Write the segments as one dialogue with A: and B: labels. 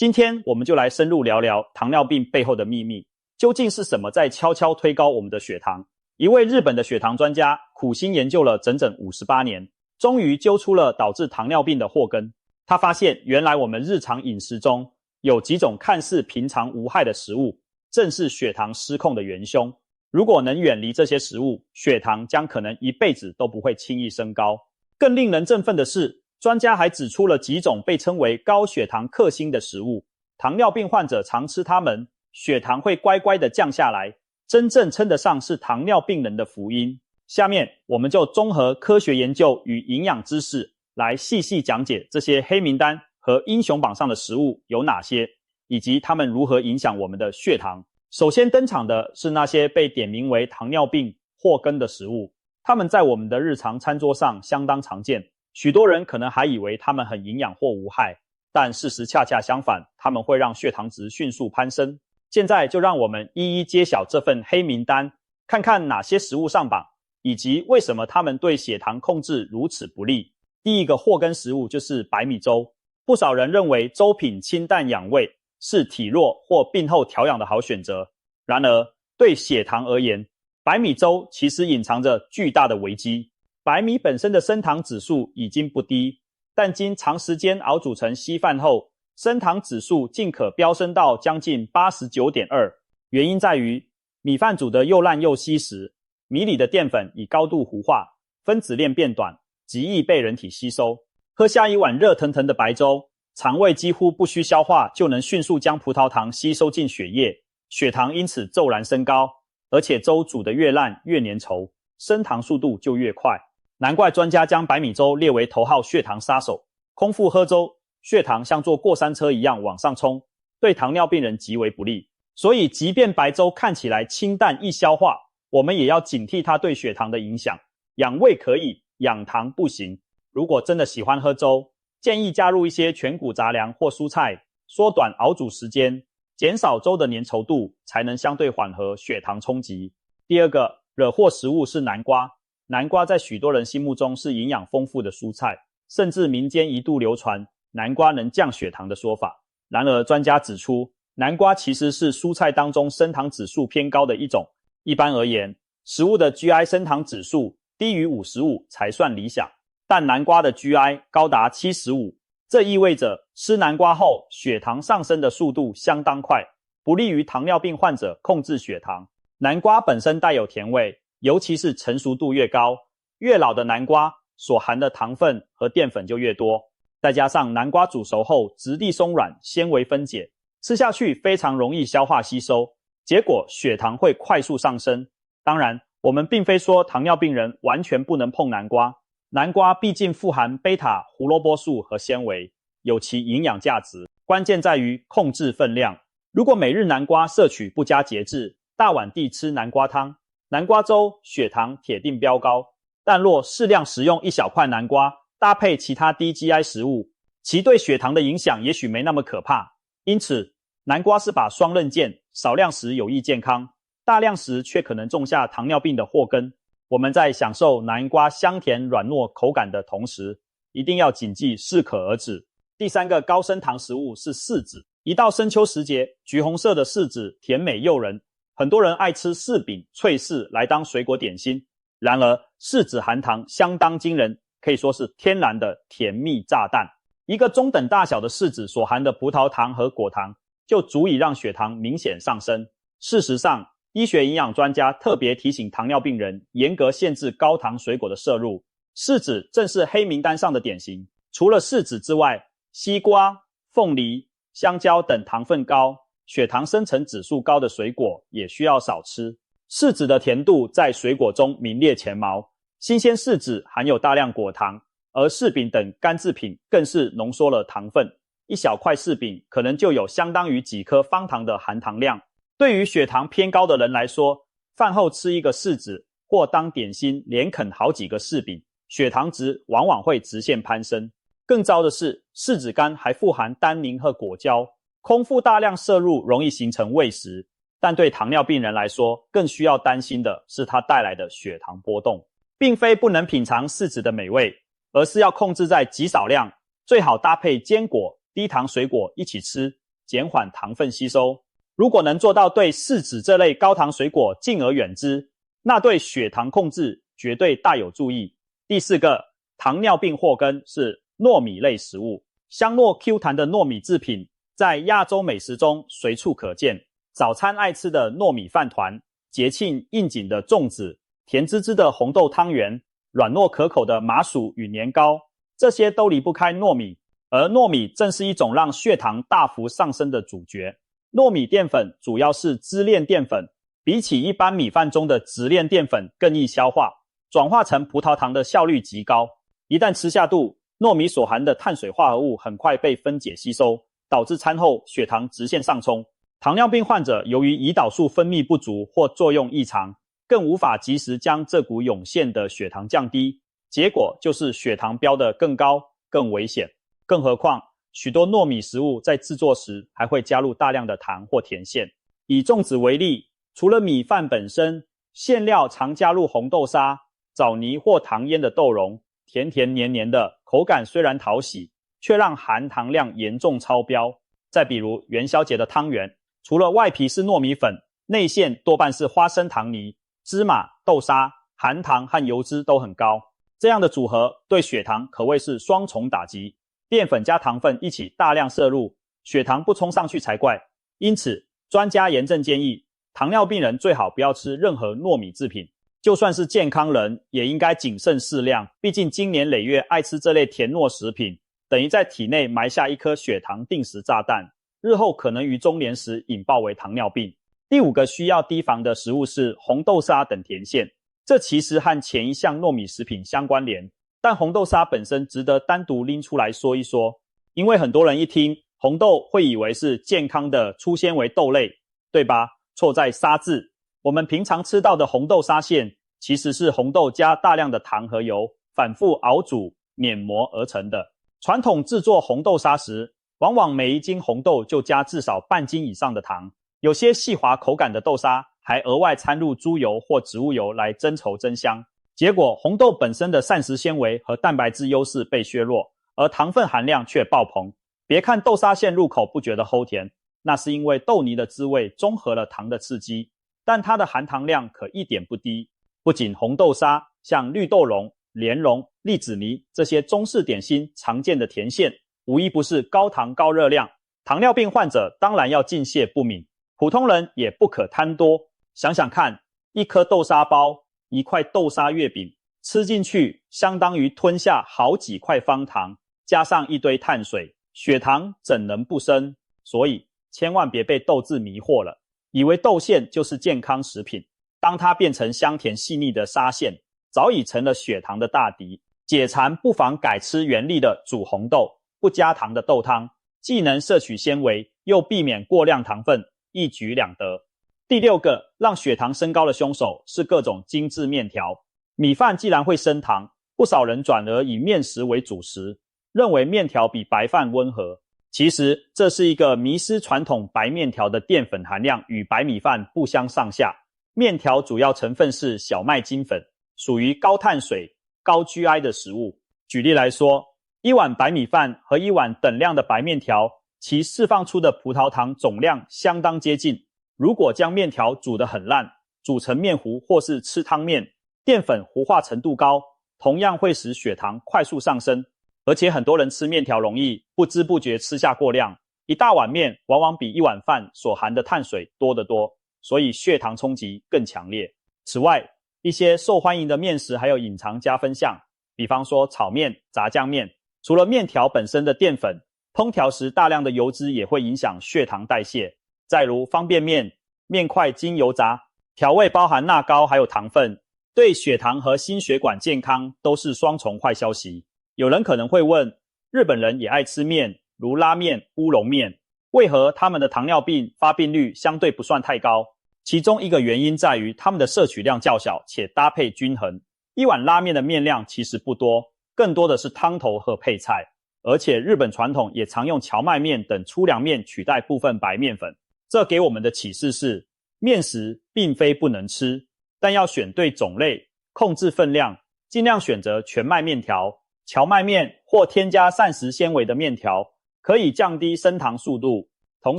A: 今天我们就来深入聊聊糖尿病背后的秘密，究竟是什么在悄悄推高我们的血糖？一位日本的血糖专家苦心研究了整整58年，终于揪出了导致糖尿病的祸根。他发现原来我们日常饮食中有几种看似平常无害的食物，正是血糖失控的元凶。如果能远离这些食物，血糖将可能一辈子都不会轻易升高。更令人振奋的是，专家还指出了几种被称为高血糖克星的食物，糖尿病患者常吃它们，血糖会乖乖地降下来，真正称得上是糖尿病人的福音。下面我们就综合科学研究与营养知识，来细细讲解这些黑名单和英雄榜上的食物有哪些，以及它们如何影响我们的血糖。首先登场的是那些被点名为糖尿病祸根的食物，它们在我们的日常餐桌上相当常见，许多人可能还以为它们很营养或无害，但事实恰恰相反，它们会让血糖值迅速攀升。现在就让我们一一揭晓这份黑名单，看看哪些食物上榜，以及为什么它们对血糖控制如此不利。第一个祸根食物就是白米粥。不少人认为粥品清淡养胃，是体弱或病后调养的好选择。然而，对血糖而言，白米粥其实隐藏着巨大的危机。白米本身的升糖指数已经不低，但经长时间熬煮成稀饭后，升糖指数竟可飙升到将近 89.2。 原因在于米饭煮得又烂又稀时，米里的淀粉已高度糊化，分子链变短，极易被人体吸收。喝下一碗热腾腾的白粥，肠胃几乎不需消化就能迅速将葡萄糖吸收进血液，血糖因此骤然升高，而且粥煮得越烂越粘稠，升糖速度就越快。难怪专家将白米粥列为头号血糖杀手。空腹喝粥，血糖像坐过山车一样往上冲，对糖尿病人极为不利。所以即便白粥看起来清淡易消化，我们也要警惕它对血糖的影响。养胃可以，养糖不行。如果真的喜欢喝粥，建议加入一些全谷杂粮或蔬菜，缩短熬煮时间，减少粥的粘稠度，才能相对缓和血糖冲击。第二个惹祸食物是南瓜。南瓜在许多人心目中是营养丰富的蔬菜，甚至民间一度流传南瓜能降血糖的说法。然而专家指出，南瓜其实是蔬菜当中升糖指数偏高的一种。一般而言，食物的 GI 升糖指数低于55才算理想，但南瓜的 GI 高达75，这意味着吃南瓜后血糖上升的速度相当快，不利于糖尿病患者控制血糖。南瓜本身带有甜味，尤其是成熟度越高，越老的南瓜所含的糖分和淀粉就越多，再加上南瓜煮熟后质地松软，纤维分解，吃下去非常容易消化吸收，结果血糖会快速上升。当然，我们并非说糖尿病人完全不能碰南瓜，南瓜毕竟富含贝塔胡萝卜素和纤维，有其营养价值，关键在于控制分量。如果每日南瓜摄取不加节制，大碗地吃南瓜汤、南瓜粥，血糖铁定飙高。但若适量食用一小块南瓜，搭配其他低 GI 食物，其对血糖的影响也许没那么可怕。因此，南瓜是把双刃剑，少量时有益健康，大量时却可能种下糖尿病的祸根。我们在享受南瓜香甜软糯口感的同时，一定要谨记适可而止。第三个高升糖食物是柿子。一到深秋时节，橘红色的柿子甜美诱人，很多人爱吃柿饼、脆柿来当水果点心。然而，柿子含糖相当惊人，可以说是天然的甜蜜炸弹。一个中等大小的柿子所含的葡萄糖和果糖，就足以让血糖明显上升。事实上，医学营养专家特别提醒糖尿病人严格限制高糖水果的摄入。柿子正是黑名单上的典型。除了柿子之外，西瓜、凤梨、香蕉等糖分高、血糖生成指数高的水果也需要少吃。柿子的甜度在水果中名列前茅，新鲜柿子含有大量果糖，而柿饼等干制品更是浓缩了糖分。一小块柿饼可能就有相当于几颗方糖的含糖量。对于血糖偏高的人来说，饭后吃一个柿子或当点心连啃好几个柿饼，血糖值往往会直线攀升。更糟的是，柿子干还富含单宁和果胶，空腹大量摄入容易形成胃食，但对糖尿病人来说，更需要担心的是它带来的血糖波动。并非不能品尝柿子的美味，而是要控制在极少量，最好搭配坚果、低糖水果一起吃，减缓糖分吸收。如果能做到对柿子这类高糖水果敬而远之，那对血糖控制绝对大有助益。第4个，糖尿病祸根是糯米类食物。香糯 Q 弹的糯米制品在亚洲美食中随处可见，早餐爱吃的糯米饭团，节庆应景的粽子，甜滋滋的红豆汤圆，软糯可口的麻薯与年糕，这些都离不开糯米，而糯米正是一种让血糖大幅上升的主角。糯米淀粉主要是支链淀粉，比起一般米饭中的直链淀粉更易消化，转化成葡萄糖的效率极高。一旦吃下肚，糯米所含的碳水化合物很快被分解吸收，导致餐后血糖直线上冲。糖尿病患者由于胰岛素分泌不足或作用异常，更无法及时将这股涌现的血糖降低，结果就是血糖飙得更高，更危险。更何况许多糯米食物在制作时还会加入大量的糖或甜馅。以粽子为例，除了米饭本身，馅料常加入红豆沙、枣泥或糖腌的豆蓉，甜甜黏黏的，口感虽然讨喜，却让含糖量严重超标。再比如元宵节的汤圆，除了外皮是糯米粉，内馅多半是花生糖泥、芝麻、豆沙，含糖和油脂都很高。这样的组合对血糖可谓是双重打击，淀粉加糖分一起大量摄入，血糖不冲上去才怪。因此，专家严正建议，糖尿病人最好不要吃任何糯米制品，就算是健康人也应该谨慎适量，毕竟经年累月爱吃这类甜糯食品，等于在体内埋下一颗血糖定时炸弹，日后可能于中年时引爆为糖尿病。第5个需要提防的食物是红豆沙等甜馅，这其实和前一项糯米食品相关联，但红豆沙本身值得单独拎出来说一说，因为很多人一听红豆会以为是健康的粗纤维豆类，对吧？错在沙字。我们平常吃到的红豆沙馅，其实是红豆加大量的糖和油，反复熬煮碾磨而成的。传统制作红豆沙时，往往每一斤红豆就加至少半斤以上的糖，有些细滑口感的豆沙还额外掺入猪油或植物油来增稠增香。结果红豆本身的膳食纤维和蛋白质优势被削弱，而糖分含量却爆棚。别看豆沙馅入口不觉得齁甜，那是因为豆泥的滋味中和了糖的刺激，但它的含糖量可一点不低。不仅红豆沙，像绿豆蓉、莲蓉、栗子泥这些中式点心常见的甜馅，无一不是高糖高热量。糖尿病患者当然要敬谢不敏，普通人也不可贪多。想想看，一颗豆沙包，一块豆沙月饼，吃进去相当于吞下好几块方糖，加上一堆碳水，血糖怎能不升？所以千万别被豆字迷惑了，以为豆馅就是健康食品。当它变成香甜细腻的沙馅，早已成了血糖的大敌。解馋不妨改吃原粒的煮红豆，不加糖的豆汤，既能摄取纤维，又避免过量糖分，一举两得。第6个让血糖升高的凶手是各种精致面条。米饭既然会升糖，不少人转而以面食为主食，认为面条比白饭温和。其实这是一个迷失传统白面条的淀粉含量与白米饭不相上下。面条主要成分是小麦精粉，属于高碳水、高 GI 的食物。举例来说，一碗白米饭和一碗等量的白面条，其释放出的葡萄糖总量相当接近。如果将面条煮得很烂，煮成面糊或是吃汤面，淀粉糊化程度高，同样会使血糖快速上升。而且很多人吃面条容易不知不觉吃下过量，一大碗面往往比一碗饭所含的碳水多得多，所以血糖冲击更强烈。此外，一些受欢迎的面食还有隐藏加分项，比方说炒面、炸酱面，除了面条本身的淀粉，烹调时大量的油脂也会影响血糖代谢。再如方便面，面块经油炸，调味包含钠膏还有糖分，对血糖和心血管健康都是双重坏消息。有人可能会问，日本人也爱吃面，如拉面、乌龙面，为何他们的糖尿病发病率相对不算太高？其中一个原因在于他们的摄取量较小且搭配均衡。一碗拉面的面量其实不多，更多的是汤头和配菜，而且日本传统也常用荞麦面等粗粮面取代部分白面粉。这给我们的启示是，面食并非不能吃，但要选对种类，控制分量，尽量选择全麦面条、荞麦面或添加膳食纤维的面条，可以降低升糖速度，同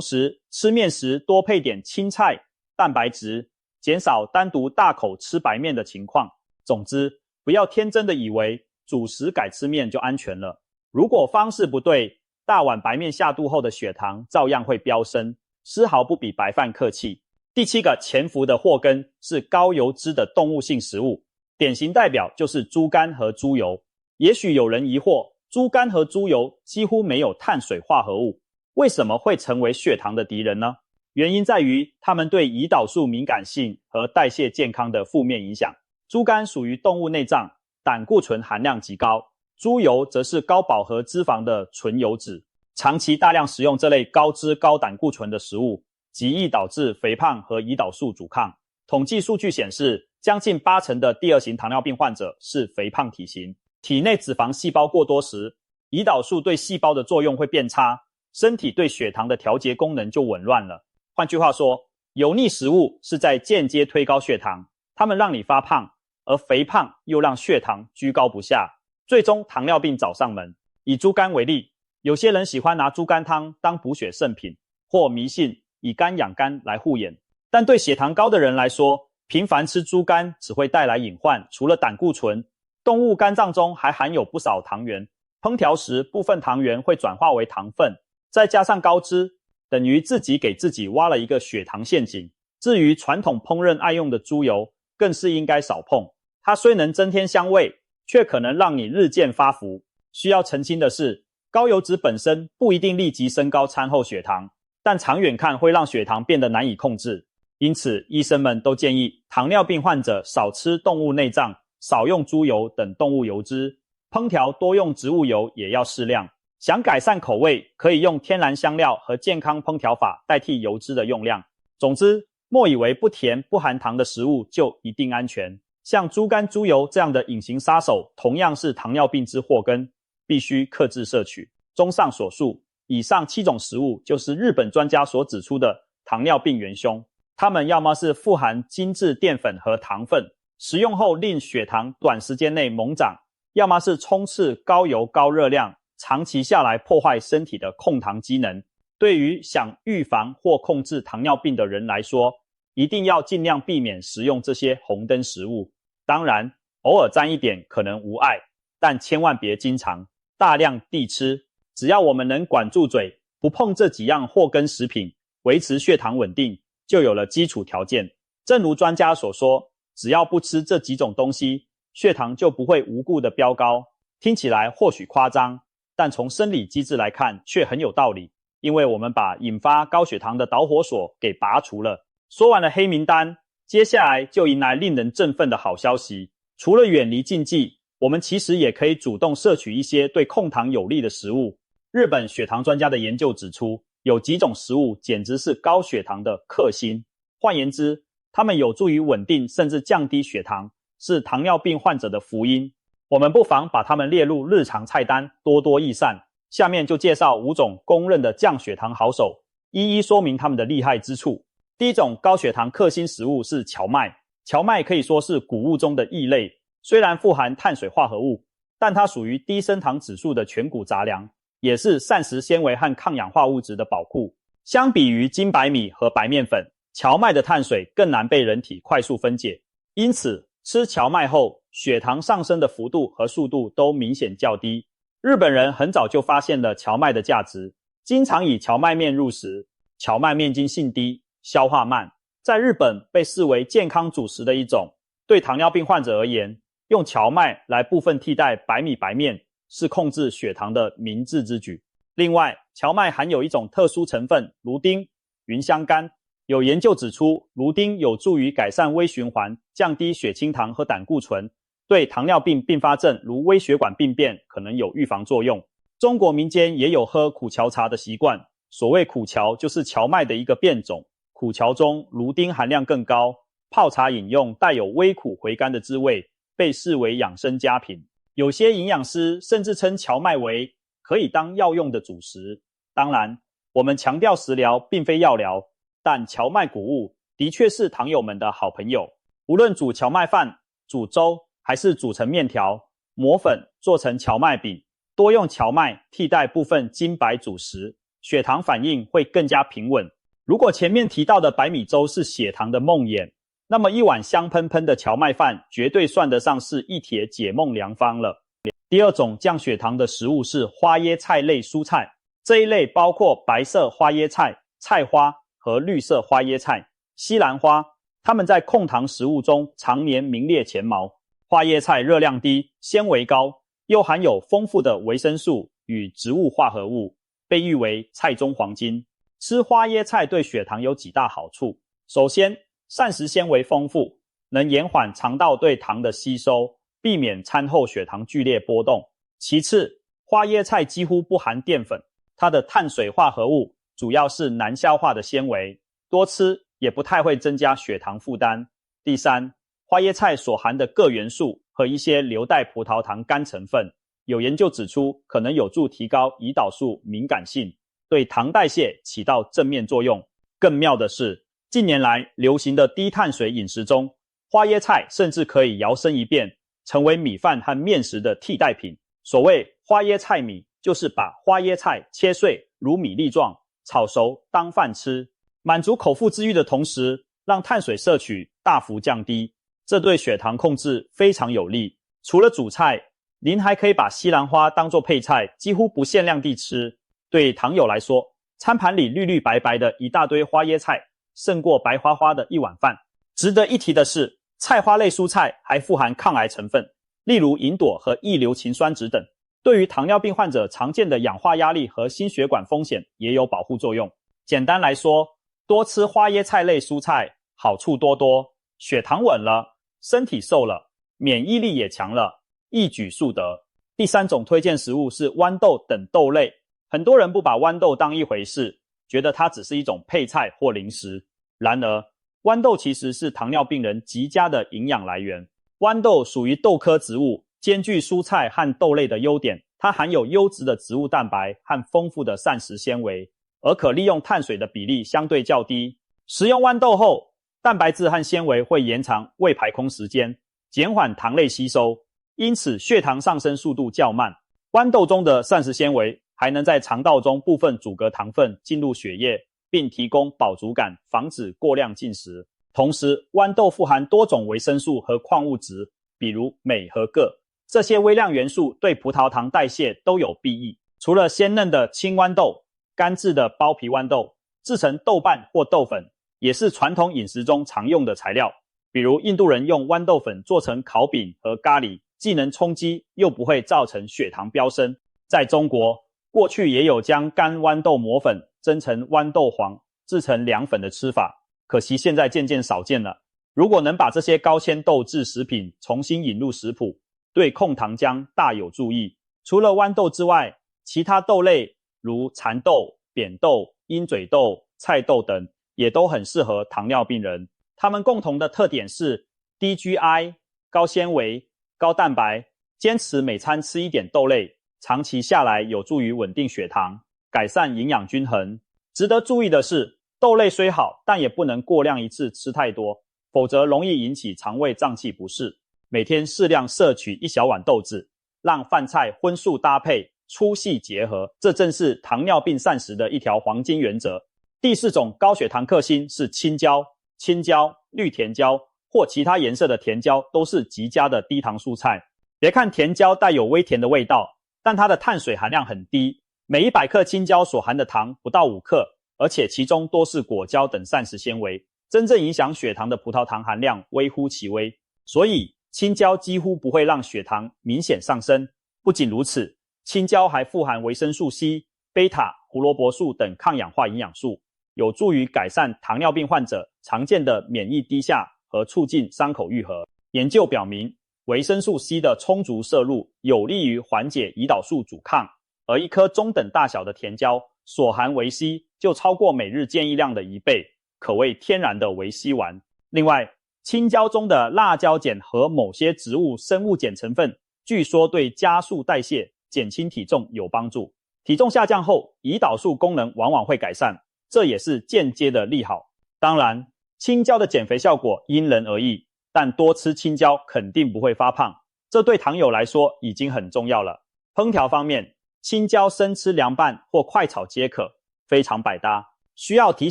A: 时吃面时多配点青菜、蛋白质，减少单独大口吃白面的情况。总之，不要天真的以为主食改吃面就安全了。如果方式不对，大碗白面下肚后的血糖照样会飙升，丝毫不比白饭客气。第7个潜伏的祸根是高油脂的动物性食物，典型代表就是猪肝和猪油。也许有人疑惑，猪肝和猪油几乎没有碳水化合物，为什么会成为血糖的敌人呢？原因在于它们对胰岛素敏感性和代谢健康的负面影响。猪肝属于动物内脏，胆固醇含量极高，猪油则是高饱和脂肪的纯油脂。长期大量食用这类高脂高胆固醇的食物，极易导致肥胖和胰岛素阻抗。统计数据显示，将近80%的第2型糖尿病患者是肥胖体型。体内脂肪细胞过多时，胰岛素对细胞的作用会变差，身体对血糖的调节功能就紊乱了。换句话说，油腻食物是在间接推高血糖，它们让你发胖，而肥胖又让血糖居高不下，最终糖尿病找上门。以猪肝为例，有些人喜欢拿猪肝汤当补血圣品，或迷信以肝养肝来护眼。但对血糖高的人来说，频繁吃猪肝只会带来隐患，除了胆固醇，动物肝脏中还含有不少糖原，烹调时部分糖原会转化为糖分，再加上高脂，等于自己给自己挖了一个血糖陷阱。至于传统烹饪爱用的猪油，更是应该少碰，它虽能增添香味，却可能让你日渐发福。需要澄清的是，高油脂本身不一定立即升高餐后血糖，但长远看会让血糖变得难以控制。因此，医生们都建议糖尿病患者少吃动物内脏，少用猪油等动物油脂，烹调多用植物油也要适量。想改善口味，可以用天然香料和健康烹调法代替油脂的用量。总之，莫以为不甜不含糖的食物就一定安全。像猪肝、猪油这样的隐形杀手，同样是糖尿病之祸根，必须克制摄取。综上所述，以上7种食物就是日本专家所指出的糖尿病元凶。它们要么是富含精致淀粉和糖分，食用后令血糖短时间内猛涨，要么是充斥高油高热量，长期下来破坏身体的控糖机能。对于想预防或控制糖尿病的人来说，一定要尽量避免食用这些红灯食物。当然，偶尔沾一点可能无碍，但千万别经常大量地吃。只要我们能管住嘴，不碰这几样祸根食品，维持血糖稳定，就有了基础条件。正如专家所说，只要不吃这几种东西，血糖就不会无故的飙高。听起来或许夸张，但从生理机制来看却很有道理，因为我们把引发高血糖的导火索给拔除了。说完了黑名单，接下来就迎来令人振奋的好消息。除了远离禁忌，我们其实也可以主动摄取一些对控糖有利的食物。日本血糖专家的研究指出，有几种食物简直是高血糖的克星。换言之，它们有助于稳定甚至降低血糖，是糖尿病患者的福音。我们不妨把它们列入日常菜单，多多益善。下面就介绍5种公认的降血糖好手，一一说明它们的厉害之处。第一种高血糖克星食物是荞麦。荞麦可以说是谷物中的异类，虽然富含碳水化合物，但它属于低升糖指数的全谷杂粮，也是膳食纤维和抗氧化物质的宝库。相比于精白米和白面粉，荞麦的碳水更难被人体快速分解，因此吃荞麦后，血糖上升的幅度和速度都明显较低。日本人很早就发现了荞麦的价值，经常以荞麦面入食。荞麦面筋性低，消化慢，在日本被视为健康主食的一种。对糖尿病患者而言，用荞麦来部分替代白米白面，是控制血糖的明智之举。另外，荞麦含有一种特殊成分芦丁、芸香苷。有研究指出，芦丁有助于改善微循环，降低血清糖和胆固醇，对糖尿病并发症如微血管病变可能有预防作用。中国民间也有喝苦荞茶的习惯，所谓苦荞就是荞麦的一个变种，苦荞中芦丁含量更高，泡茶饮用带有微苦回甘的滋味，被视为养生佳品。有些营养师甚至称荞麦为可以当药用的主食。当然，我们强调食疗并非药疗，但荞麦谷物的确是糖友们的好朋友。无论煮荞麦饭、煮粥，还是煮成面条、磨粉做成荞麦饼，多用荞麦替代部分精白主食，血糖反应会更加平稳。如果前面提到的白米粥是血糖的梦魇，那么一碗香喷喷的荞麦饭绝对算得上是一帖解梦良方了。第二种降血糖的食物是花椰菜类蔬菜，这一类包括白色花椰菜、菜花和绿色花椰菜、西兰花，它们在控糖食物中常年名列前茅。花椰菜热量低，纤维高，又含有丰富的维生素与植物化合物，被誉为菜中黄金。吃花椰菜对血糖有几大好处。首先，膳食纤维丰富，能延缓肠道对糖的吸收，避免餐后血糖剧烈波动。其次，花椰菜几乎不含淀粉，它的碳水化合物主要是难消化的纤维，多吃也不太会增加血糖负担。第三，花椰菜所含的铬元素和一些硫代葡萄糖苷成分，有研究指出可能有助提高胰岛素敏感性，对糖代谢起到正面作用。更妙的是，近年来流行的低碳水饮食中，花椰菜甚至可以摇身一变，成为米饭和面食的替代品。所谓花椰菜米，就是把花椰菜切碎如米粒状，炒熟当饭吃，满足口腹之欲的同时，让碳水摄取大幅降低，这对血糖控制非常有利。除了主菜，您还可以把西兰花当作配菜，几乎不限量地吃。对糖友来说，餐盘里绿绿白白的一大堆花椰菜，胜过白花花的一碗饭。值得一提的是，菜花类蔬菜还富含抗癌成分，例如银朵和异硫氰酸酯等，对于糖尿病患者常见的氧化压力和心血管风险也有保护作用。简单来说，多吃花椰菜类蔬菜，好处多多，血糖稳了，身体瘦了，免疫力也强了，一举数得。第三种推荐食物是豌豆等豆类，很多人不把豌豆当一回事，觉得它只是一种配菜或零食。然而，豌豆其实是糖尿病人极佳的营养来源。豌豆属于豆科植物，兼具蔬菜和豆类的优点，它含有优质的植物蛋白和丰富的膳食纤维，而可利用碳水的比例相对较低。食用豌豆后，蛋白质和纤维会延长胃排空时间，减缓糖类吸收，因此血糖上升速度较慢。豌豆中的膳食纤维还能在肠道中部分阻隔糖分进入血液，并提供饱足感，防止过量进食。同时，豌豆富含多种维生素和矿物质，比如镁和铬，这些微量元素对葡萄糖代谢都有裨益。除了鲜嫩的青豌豆，干制的包皮豌豆制成豆瓣或豆粉，也是传统饮食中常用的材料。比如印度人用豌豆粉做成烤饼和咖喱，既能充饥又不会造成血糖飙升。在中国，过去也有将干豌豆磨粉蒸成豌豆黄制成凉粉的吃法，可惜现在渐渐少见了。如果能把这些高纤豆制食品重新引入食谱，对控糖浆大有助益。除了豌豆之外，其他豆类如蚕豆、扁豆、鹰嘴豆、菜豆等也都很适合糖尿病人。它们共同的特点是低 GI、高纤维、高蛋白，坚持每餐吃一点豆类，长期下来有助于稳定血糖，改善营养均衡。值得注意的是，豆类虽好，但也不能过量一次吃太多，否则容易引起肠胃胀气不适。每天适量摄取一小碗豆子，让饭菜荤素搭配，粗细结合，这正是糖尿病膳食的一条黄金原则。第四种高血糖克星是青椒。青椒、绿甜椒或其他颜色的甜椒都是极佳的低糖蔬菜。别看甜椒带有微甜的味道，但它的碳水含量很低，每100克青椒所含的糖不到5克，而且其中多是果胶等膳食纤维，真正影响血糖的葡萄糖含量微乎其微。所以青椒几乎不会让血糖明显上升。不仅如此，青椒还富含维生素 C、贝塔、胡萝卜素等抗氧化营养素，有助于改善糖尿病患者常见的免疫低下和促进伤口愈合。研究表明，维生素 C 的充足摄入有利于缓解胰岛素阻抗，而一颗中等大小的甜椒所含维 C 就超过每日建议量的1倍，可谓天然的维 C 丸。另外，青椒中的辣椒碱和某些植物生物碱成分，据说对加速代谢、减轻体重有帮助。体重下降后，胰岛素功能往往会改善，这也是间接的利好。当然，青椒的减肥效果因人而异，但多吃青椒肯定不会发胖，这对糖友来说已经很重要了。烹调方面，青椒生吃凉拌或快炒皆可，非常百搭。需要提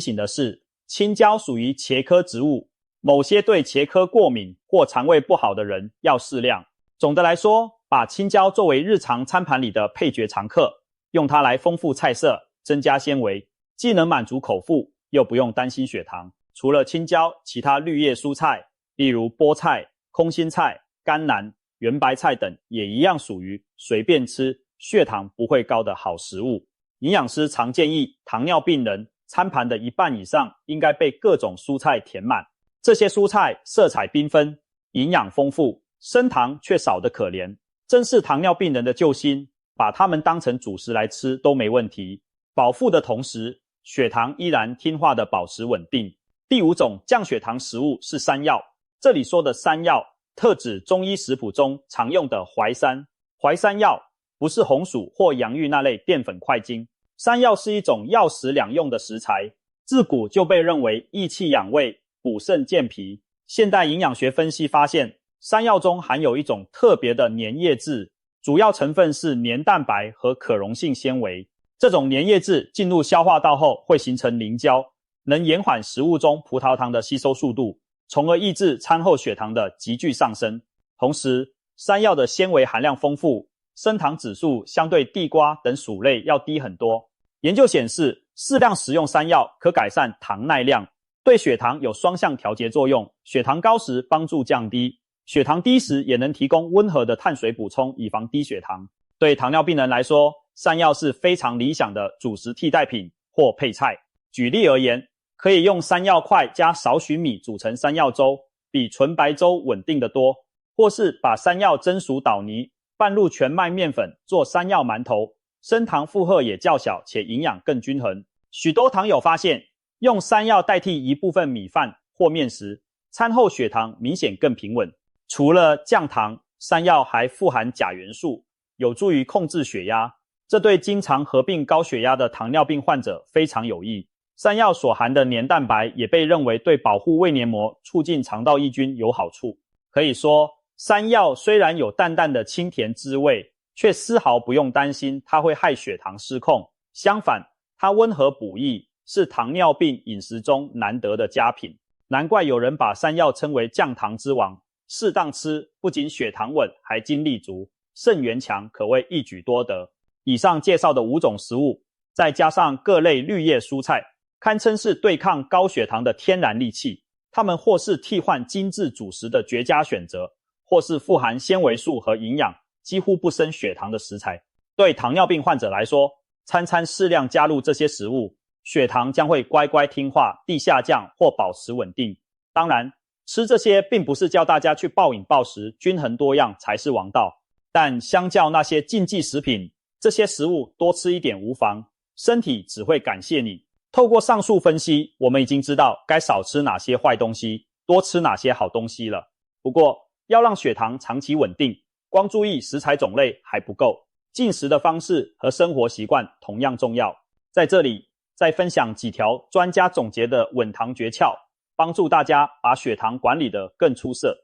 A: 醒的是，青椒属于茄科植物，某些对茄科过敏或肠胃不好的人要适量。总的来说，把青椒作为日常餐盘里的配角常客，用它来丰富菜色，增加纤维，既能满足口腹，又不用担心血糖。除了青椒，其他绿叶蔬菜，例如菠菜、空心菜、甘蓝、圆白菜等，也一样属于随便吃，血糖不会高的好食物。营养师常建议糖尿病人餐盘的一半以上应该被各种蔬菜填满。这些蔬菜色彩缤纷，营养丰富，升糖却少得可怜，真是糖尿病人的救星，把它们当成主食来吃都没问题。饱腹的同时，血糖依然听话地保持稳定。第5种降血糖食物是山药，这里说的山药特指中医食谱中常用的淮山。淮山药不是红薯或洋芋那类淀粉块茎，山药是一种药食两用的食材，自古就被认为益气养胃、补肾健脾。现代营养学分析发现，山药中含有一种特别的粘液质，主要成分是黏蛋白和可溶性纤维。这种粘液质进入消化道后会形成凝胶，能延缓食物中葡萄糖的吸收速度，从而抑制餐后血糖的急剧上升。同时，山药的纤维含量丰富，升糖指数相对地瓜等薯类要低很多。研究显示，适量食用山药可改善糖耐量，对血糖有双向调节作用，血糖高时帮助降低，血糖低时也能提供温和的碳水补充，以防低血糖。对糖尿病人来说，山药是非常理想的主食替代品或配菜。举例而言，可以用山药块加少许米煮成山药粥，比纯白粥稳定得多。或是把山药蒸熟捣泥，拌入全麦面粉做山药馒头，升糖负荷也较小，且营养更均衡。许多糖友发现，用山药代替一部分米饭或面食，餐后血糖明显更平稳。除了降糖，山药还富含钾元素，有助于控制血压，这对经常合并高血压的糖尿病患者非常有益。山药所含的黏蛋白也被认为对保护胃黏膜、促进肠道益菌有好处。可以说，山药虽然有淡淡的清甜滋味，却丝毫不用担心它会害血糖失控。相反，它温和补益，是糖尿病饮食中难得的佳品。难怪有人把山药称为降糖之王。适当吃，不仅血糖稳，还精力足，肾元强，可谓一举多得。以上介绍的5种食物，再加上各类绿叶蔬菜，堪称是对抗高血糖的天然利器。它们或是替换精致主食的绝佳选择，或是富含纤维素和营养，几乎不升血糖的食材。对糖尿病患者来说，餐餐适量加入这些食物，血糖将会乖乖听话地下降或保持稳定。当然，吃这些并不是叫大家去暴饮暴食，均衡多样才是王道。但相较那些禁忌食品，这些食物多吃一点无妨，身体只会感谢你。透过上述分析，我们已经知道该少吃哪些坏东西，多吃哪些好东西了。不过，要让血糖长期稳定，光注意食材种类还不够，进食的方式和生活习惯同样重要。在这里，再分享几条专家总结的稳糖诀窍，帮助大家把血糖管理得更出色。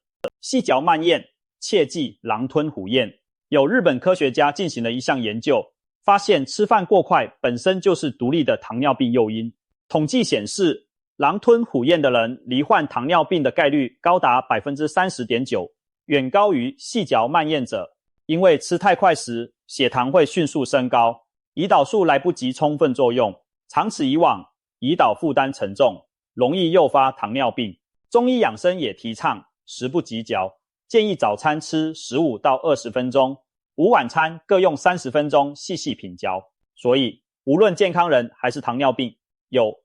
A: 细嚼慢咽，切忌狼吞虎咽。有日本科学家进行了一项研究，发现吃饭过快本身就是独立的糖尿病诱因。统计显示，狼吞虎咽的人罹患糖尿病的概率高达 30.9%， 远高于细嚼慢咽者。因为吃太快时，血糖会迅速升高，胰岛素来不及充分作用，长此以往，胰岛负担沉重，容易诱发糖尿病。中医养生也提倡食不急嚼，建议早餐吃15到20分钟，午晚餐各用30分钟细细品嚼。所以，无论健康人还是糖尿病，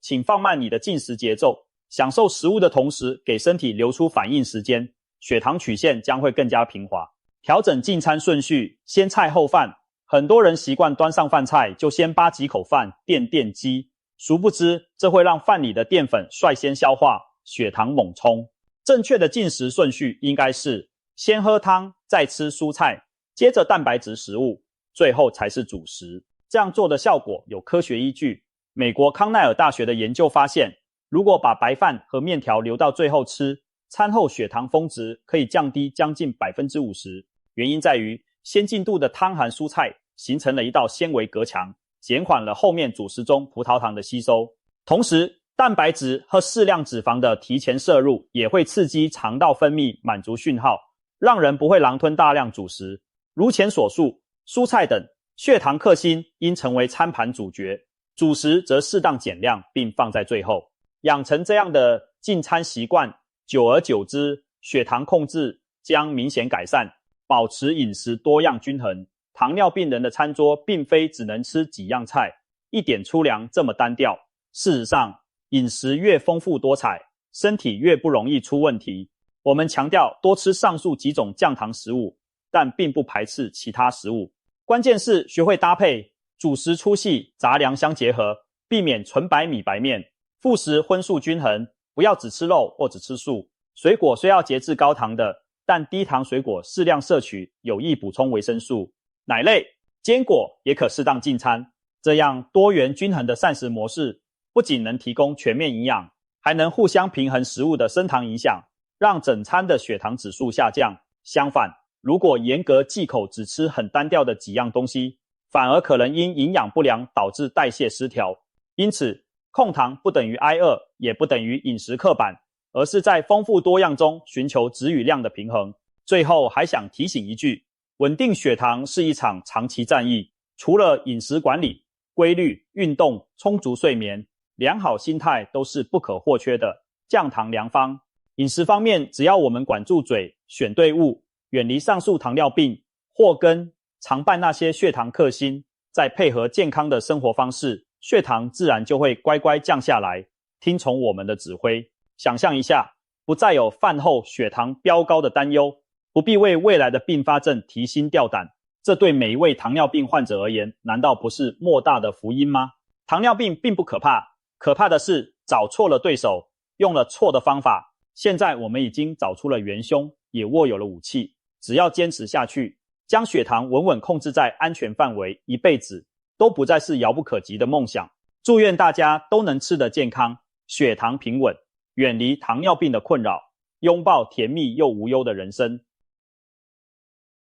A: 请放慢你的进食节奏，享受食物的同时，给身体留出反应时间，血糖曲线将会更加平滑。调整进餐顺序，先菜后饭。很多人习惯端上饭菜就先扒几口饭垫饥，殊不知这会让饭里的淀粉率先消化，血糖猛冲。正确的进食顺序应该是先喝汤，再吃蔬菜，接着蛋白质食物，最后才是主食。这样做的效果有科学依据。美国康奈尔大学的研究发现，如果把白饭和面条留到最后吃，餐后血糖峰值可以降低将近 50%。原因在于先进度的汤含蔬菜形成了一道纤维隔墙，减缓了后面主食中葡萄糖的吸收。同时，蛋白质和适量脂肪的提前摄入也会刺激肠道分泌满足讯号，让人不会狼吞大量主食。如前所述，蔬菜等血糖克星应成为餐盘主角，主食则适当减量并放在最后。养成这样的进餐习惯，久而久之，血糖控制将明显改善。保持饮食多样均衡，糖尿病人的餐桌并非只能吃几样菜，一点粗粮这么单调。事实上，饮食越丰富多彩，身体越不容易出问题。我们强调多吃上述几种降糖食物，但并不排斥其他食物。关键是学会搭配，主食粗细杂粮相结合，避免纯白米白面。副食荤素均衡，不要只吃肉或只吃素。水果虽要节制高糖的，但低糖水果适量摄取，有益补充维生素。奶类、坚果也可适当进餐，这样多元均衡的膳食模式，不仅能提供全面营养，还能互相平衡食物的升糖影响，让整餐的血糖指数下降。相反，如果严格忌口只吃很单调的几样东西，反而可能因营养不良导致代谢失调。因此，控糖不等于挨饿，也不等于饮食刻板，而是在丰富多样中寻求质与量的平衡。最后还想提醒一句，稳定血糖是一场长期战役，除了饮食管理、规律、运动、充足睡眠，良好心态都是不可或缺的降糖良方。饮食方面，只要我们管住嘴，选对物，远离上述糖尿病、祸根、常伴那些血糖克星，再配合健康的生活方式，血糖自然就会乖乖降下来，听从我们的指挥。想象一下，不再有饭后血糖飙高的担忧，不必为未来的并发症提心吊胆，这对每一位糖尿病患者而言，难道不是莫大的福音吗？糖尿病并不可怕，可怕的是找错了对手，用了错的方法。现在我们已经找出了元凶，也握有了武器，只要坚持下去，将血糖稳稳控制在安全范围，一辈子都不再是遥不可及的梦想。祝愿大家都能吃得健康，血糖平稳，远离糖尿病的困扰，拥抱甜蜜又无忧的人生。